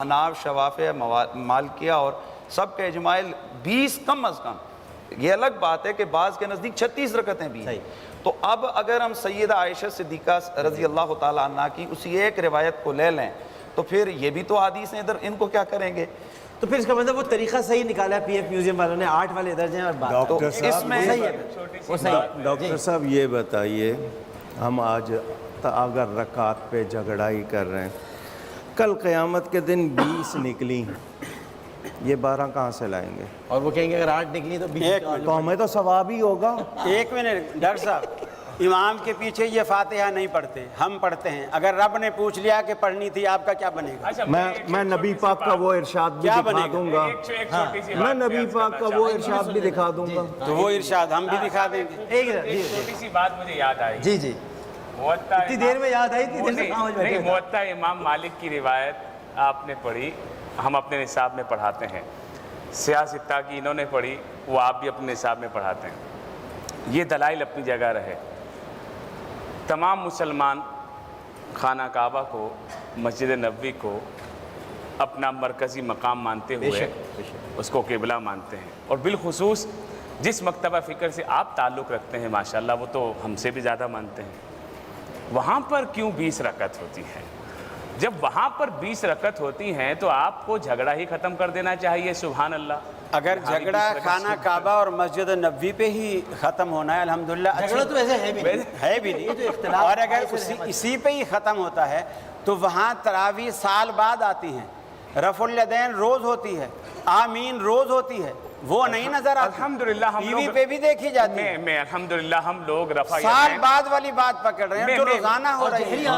حناف، شوافع، مالکیہ اور سب کا اجماع 20 کم از کم. یہ الگ بات ہے کہ بعض کے نزدیک 36 رکعتیں بھی ہیں. تو اب اگر ہم سیدہ عائشہ صدیقہ رضی اللہ تعالیٰ عنہ کی اسی ایک روایت کو لے لیں تو پھر یہ بھی تو حدیث ہیں ادھر، ان کو کیا کریں گے؟ تو پھر اس کا مطلب وہ طریقہ صحیح نکالا ہے پی ایف میوزیم والوں نے، 8 والے ادھر جائیں اور بات ڈاکٹر صحیح. ڈاکٹر صاحب یہ بتائیے، ہم آج اگر رکعت پہ جھگڑا ہی کر رہے ہیں، کل قیامت کے دن 20 نکلی، یہ 12 کہاں سے لائیں گے؟ اور وہ کہیں گے اگر 8 نکلی تو 20 تو ہمیں تو ثواب ہی ہوگا. ایک منٹ ڈاکٹر صاحب، امام کے پیچھے یہ فاتحہ نہیں پڑھتے، ہم پڑھتے ہیں. اگر رب نے پوچھ لیا کہ پڑھنی تھی، آپ کا کیا بنے گا؟ میں نبی پاک کا وہ ارشاد بھی دکھا دوں گا. میں نبی پاک کا وہ ارشاد بھی دکھا دوں گا. تو وہ ارشاد ہم بھی دکھا دیں گے. ایک چھوٹی سی بات مجھے یاد آئی. جی جی اتنی دیر میں یاد آئی، اتنی دیر سے سمجھ بیٹھے. موطا امام مالک کی روایت آپ نے پڑھی، ہم اپنے نصاب میں پڑھاتے ہیں. سیاہ ستہ کی انہوں نے پڑھی، وہ آپ بھی اپنے نصاب میں پڑھاتے ہیں. یہ دلائل اپنی جگہ رہے. تمام مسلمان خانہ کعبہ کو، مسجد نبوی کو اپنا مرکزی مقام مانتے ہوئے اس کو قبلہ مانتے ہیں. اور بالخصوص جس مکتبہ فکر سے آپ تعلق رکھتے ہیں ماشاءاللہ، وہ تو ہم سے بھی زیادہ مانتے ہیں. وہاں پر کیوں 20 رکعت ہوتی ہے؟ جب وہاں پر 20 رکعت ہوتی ہیں تو آپ کو جھگڑا ہی ختم کر دینا چاہیے. سبحان اللہ. اگر جھگڑا خانہ کعبہ اور مسجد نبوی پہ ہی ختم ہونا ہے الحمدللہ، جھگڑا تو ایسے ہے بھی نہیں. اور اگر اسی پہ ہی ختم ہوتا ہے تو وہاں تراویح سال بعد آتی ہیں، رفع الیدین روز ہوتی ہے، آمین روز ہوتی ہے، وہ نہیں نظر آتی. الحمدللہ ہم ٹی وی پہ بھی دیکھی جاتی ہے. میں الحمدللہ ہم لوگ رفع سال بعد والی بات پکڑ رہے ہیں جو روزانہ ہو رہی ہے.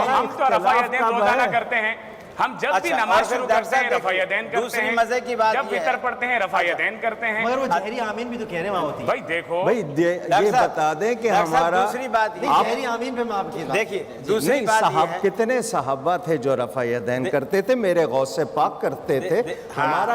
ہم تو رفع یدین روزانہ کرتے ہیں. ہم جب بھی نماز شروع کرتے ہیں رفع یدین کرتے دوسری ہیں. مزے کی بات جب وتر پڑھتے ہیں رفع یدین کرتے ہیں. مگر وہ جہری آمین بھی تو کہہ رہے ہیں وہاں ہوتی ہے. بھائی دیکھو، بھائی یہ بتا دیں کہ ہمارا دوسری بات جہری آمین پہ میں آپ کی دیکھیے، دوسری بات یہ ہے کتنے صحابہ تھے جو رفع یدین کرتے تھے، میرے غوث پاک کرتے تھے. ہمارا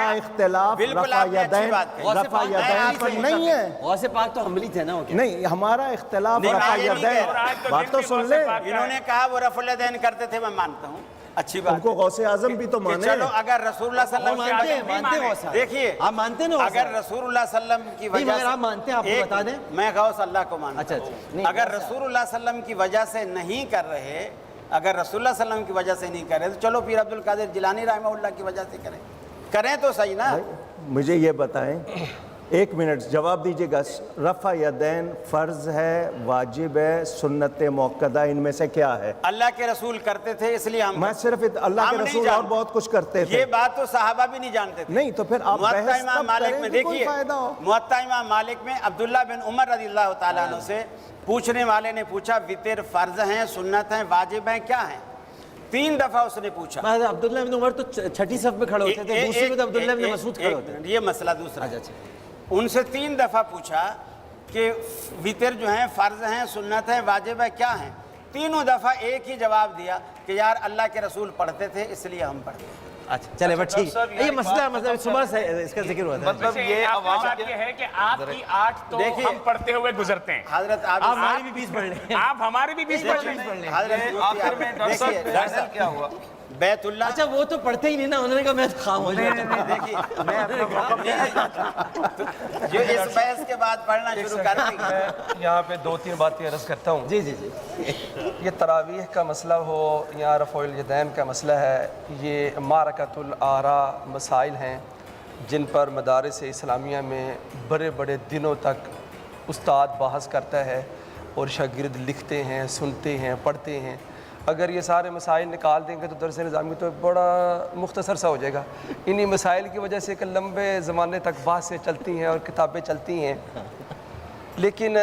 اختلاف رفع یدین پر نہیں ہے. غوث پاک تو حملی تھے نا. نہیں، ہمارا اختلاف رفع یدین. بات تو سن لیں. انہوں نے کہا وہ رفع الیدین کرتے تھے، میں مانتا ہوں، اچھی ان بات. کو غوث اعظم بھی تو مانے. چلو اگر رسول اللہ صلی اللہ علیہ وسلم دیکھیے، آپ مانتے نا اگر رسول اللہ صلی اللہ علیہ وسلم کی وجہ سے آپ مانتے ہیں، آپ کو بتا دیں. میں غوث اللہ کو مانتا ہوں. اگر رسول اللہ صلی اللہ علیہ وسلم کی وجہ سے نہیں کر رہے، اگر رسول اللہ صلی اللہ علیہ وسلم کی وجہ سے نہیں کر رہے تو چلو پیر عبد القادر جیلانی رحمہ اللہ کی وجہ سے کریں تو صحیح نا. مجھے یہ بتائیں، 1 منٹ جواب دیجیے گا. رفع یدین فرض ہے، واجب ہے، سنت موقدہ، ان میں سے کیا ہے؟ اللہ کے رسول کرتے تھے اس لیے میں صرف اللہ کے رسول اور بہت کچھ کرتے تھے. یہ بات تو صحابہ بھی نہیں جانتے تھے. نہیں تو پھر آپ موطا امام مالک میں دیکھیے، موطا امام مالک میں عبداللہ بن عمر رضی اللہ تعالیٰ عنہ سے پوچھنے والے نے پوچھا وطر فرض ہیں، سنت ہیں، واجب ہیں، کیا ہیں؟ 3 دفعہ اس نے پوچھا. عبداللہ بن عمر تو چھٹی صف میں کھڑے ہوتے تھے، دوسری میں تو عبداللہ بن مسعود کھڑے ہوتے تھے. یہ مسئلہ دوسرا. ان سے 3 دفعہ پوچھا کہ وطر جو ہیں فرض ہیں، سنت ہیں، واجب ہے، کیا ہیں؟ تینوں دفعہ ایک ہی جواب دیا کہ یار اللہ کے رسول پڑھتے تھے اس لیے ہم پڑھتے ہیں. اچھا چلے بس ٹھیک. یہ مسئلہ صبح سے اس کا ذکر ہوا تھا. مطلب یہ بات یہ ہے کہ آپ کی 8 تو ہم پڑھتے ہوئے گزرتے ہیں. حضرت آپ ہماری بھی 20 پڑھ لیں. آپ ہمارے بھی 20 پڑھ لیں. آخر میں ڈاکٹر صاحب کیا ہوا؟ بیت اللہ. اچھا وہ تو پڑھتے ہی نہیں نا، انہوں نے کہا میں خام ہو جاتا ہوں. دیکھیے جو اس بحث کے بعد پڑھنا شروع کر دیں گے. یہاں پہ 2-3 باتیں عرض کرتا ہوں. جی. یہ تراویح کا مسئلہ ہو یا رفع الیدین کا مسئلہ ہے، یہ معرکۃ الآراء مسائل ہیں جن پر مدارس اسلامیہ میں بڑے بڑے دنوں تک استاد بحث کرتا ہے اور شاگرد لکھتے ہیں، سنتے ہیں، پڑھتے ہیں. اگر یہ سارے مسائل نکال دیں گے تو درس نظامی تو بڑا مختصر سا ہو جائے گا. انہی مسائل کی وجہ سے کہ لمبے زمانے تک بحثیں چلتی ہیں اور کتابیں چلتی ہیں. لیکن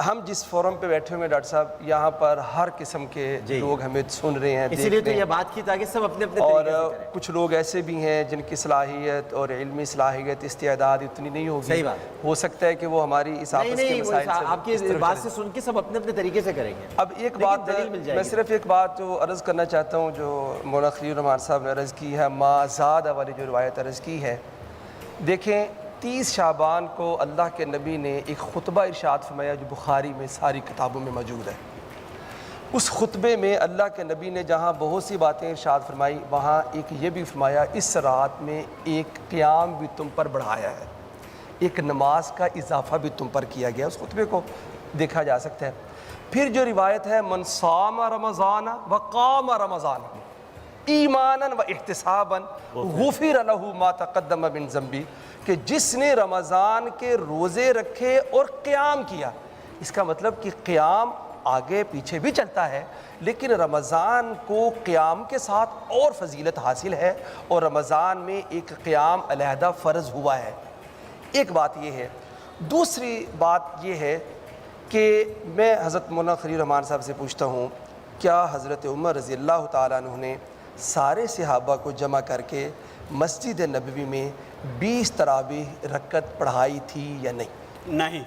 ہم جس فورم پہ بیٹھے ہوئے ڈاکٹر صاحب، یہاں پر ہر قسم کے لوگ ہمیں سن رہے ہیں، اسی لیے تو یہ بات کی تاکہ سب اپنے اپنے اور طریقے سے کریں. کچھ لوگ ایسے بھی ہیں جن کی صلاحیت اور علمی صلاحیت استعداد اتنی نہیں ہوگی. صحیح بات. ہو سکتا ہے کہ وہ ہماری اس آپس کے مسائل سے آپ کی بات سے سن کے سب اپنے اپنے طریقے سے کریں گے. اب ایک بات میں صرف ایک بات جو عرض کرنا چاہتا ہوں، جو مولانا خلیل الرحمان صاحب نے عرض کی ہے، ما زاد والی جو روایت عرض کی ہے. دیکھیں 30 شعبان کو اللہ کے نبی نے ایک خطبہ ارشاد فرمایا جو بخاری میں ساری کتابوں میں موجود ہے. اس خطبے میں اللہ کے نبی نے جہاں بہت سی باتیں ارشاد فرمائی، وہاں ایک یہ بھی فرمایا اس رات میں ایک قیام بھی تم پر بڑھایا ہے، ایک نماز کا اضافہ بھی تم پر کیا گیا۔ اس خطبے کو دیکھا جا سکتا ہے۔ پھر جو روایت ہے من صام رمضان وقام رمضان ایمانا و احتسابا غفر له ما تقدم من ذنبی، کہ جس نے رمضان کے روزے رکھے اور قیام کیا، اس کا مطلب کہ قیام آگے پیچھے بھی چلتا ہے، لیکن رمضان کو قیام کے ساتھ اور فضیلت حاصل ہے، اور رمضان میں ایک قیام علیحدہ فرض ہوا ہے۔ ایک بات یہ ہے۔ دوسری بات یہ ہے کہ میں حضرت مولانا خلیل الرحمان صاحب سے پوچھتا ہوں، کیا حضرت عمر رضی اللہ تعالیٰ عنہ نے سارے صحابہ کو جمع کر کے مسجد نبوی میں 20 تراویح رکعت پڑھائی تھی یا نہیں؟ نہیں۔